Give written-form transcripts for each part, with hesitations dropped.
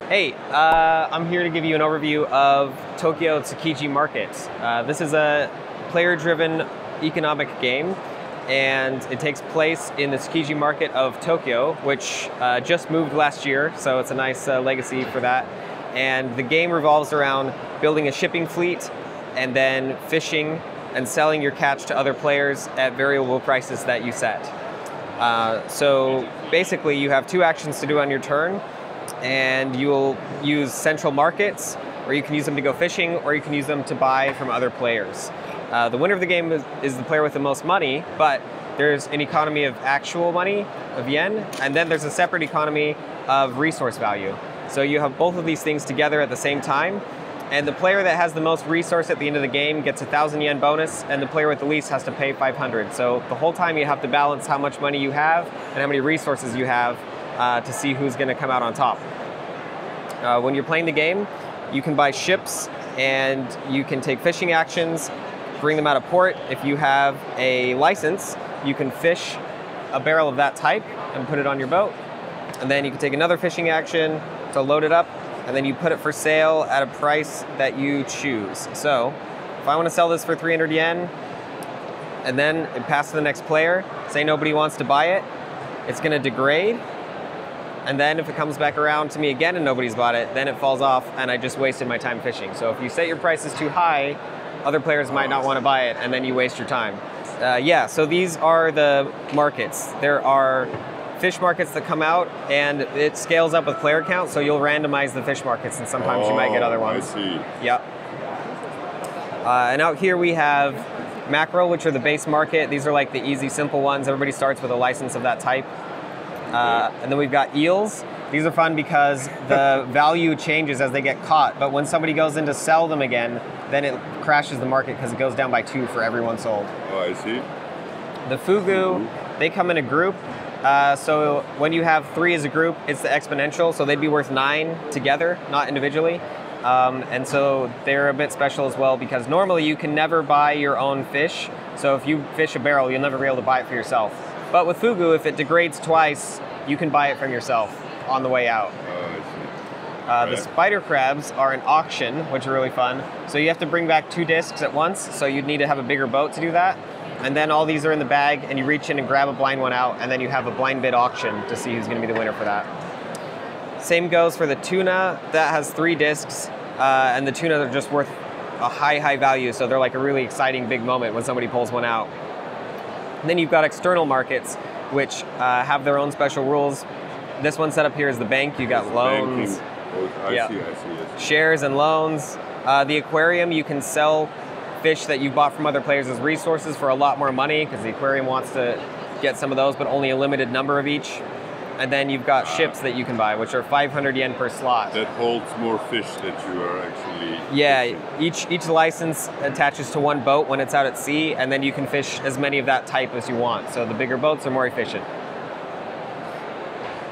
Hey, I'm here to give you an overview of Tokyo Tsukiji Market. This is a player-driven economic game, and it takes place in the Tsukiji Market of Tokyo, which just moved last year, so it's a nice legacy for that. And the game revolves around building a shipping fleet and then fishing and selling your catch to other players at variable prices that you set. So basically you have two actions to do on your turn, and you'll use central markets, or you can use them to go fishing, or you can use them to buy from other players. The winner of the game is the player with the most money, but there's an economy of actual money, of yen, and then there's a separate economy of resource value. So you have both of these things together at the same time, and the player that has the most resource at the end of the game gets 1,000 yen bonus, and the player with the least has to pay 500. So the whole time you have to balance how much money you have and how many resources you have to see who's going to come out on top. When you're playing the game, you can buy ships and you can take fishing actions, bring them out of port. If you have a license, you can fish a barrel of that type and put it on your boat. And then you can take another fishing action to load it up, and then you put it for sale at a price that you choose. So if I want to sell this for 300 yen, and then it passes to the next player, say nobody wants to buy it, it's going to degrade. And then if it comes back around to me again and nobody's bought it, then it falls off and I just wasted my time fishing. So if you set your prices too high, other players might not want to buy it, and then you waste your time. Yeah, so these are the markets. There are fish markets that come out, and it scales up with player count, so you'll randomize the fish markets, and sometimes you might get other ones. I see. Yep. And out here we have mackerel, which are the base market. These are like the easy, simple ones. Everybody starts with a license of that type. And then we've got eels. These are fun because the value changes as they get caught, but when somebody goes in to sell them again, then it crashes the market because it goes down by 2 for every one sold. Oh, I see. The fugu, they come in a group. So when you have 3 as a group, it's the exponential, so they'd be worth 9 together, not individually. And so they're a bit special as well because normally you can never buy your own fish. So if you fish a barrel, you'll never be able to buy it for yourself. But with fugu, if it degrades twice, you can buy it from yourself on the way out. Oh, I see. The spider crabs are an auction, which are really fun. So you have to bring back 2 discs at once, so you'd need to have a bigger boat to do that. And then all these are in the bag, and you reach in and grab a blind one out, and then you have a blind bid auction to see who's going to be the winner for that. Same goes for the tuna. That has 3 discs, and the tuna are just worth a high value, so they're like a really exciting big moment when somebody pulls one out. And then you've got external markets, which have their own special rules. This one set up here is the bank. You got loans. I see. Shares and loans. The aquarium, you can sell fish that you bought from other players as resources for a lot more money because the aquarium wants to get some of those, but only a limited number of each. And then you've got ships that you can buy, which are 500 yen per slot. That holds more fish that you are actually fishing. Each license attaches to 1 boat when it's out at sea, and then you can fish as many of that type as you want. So the bigger boats are more efficient.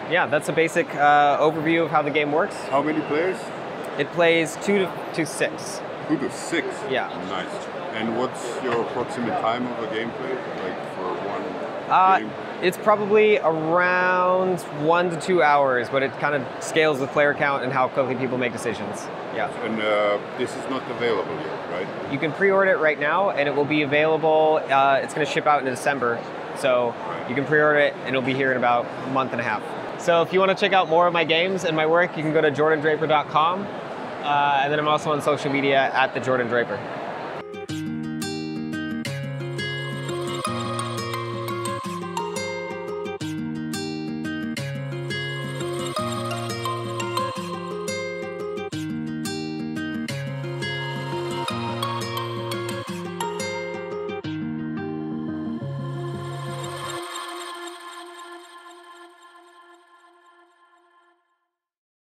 Yeah, that's a basic overview of how the game works. How many players? It plays 2 to 6. 2 to 6? Yeah. Nice. And what's your approximate time of a gameplay, like for one game? It's probably around 1 to 2 hours, but it kind of scales with player count and how quickly people make decisions. Yeah. And this is not available yet, right? You can pre-order it right now, and it will be available. It's going to ship out in December, so you can pre-order it, and it'll be here in about a month and a half. So if you want to check out more of my games and my work, you can go to jordandraper.com, and then I'm also on social media at the Jordan Draper.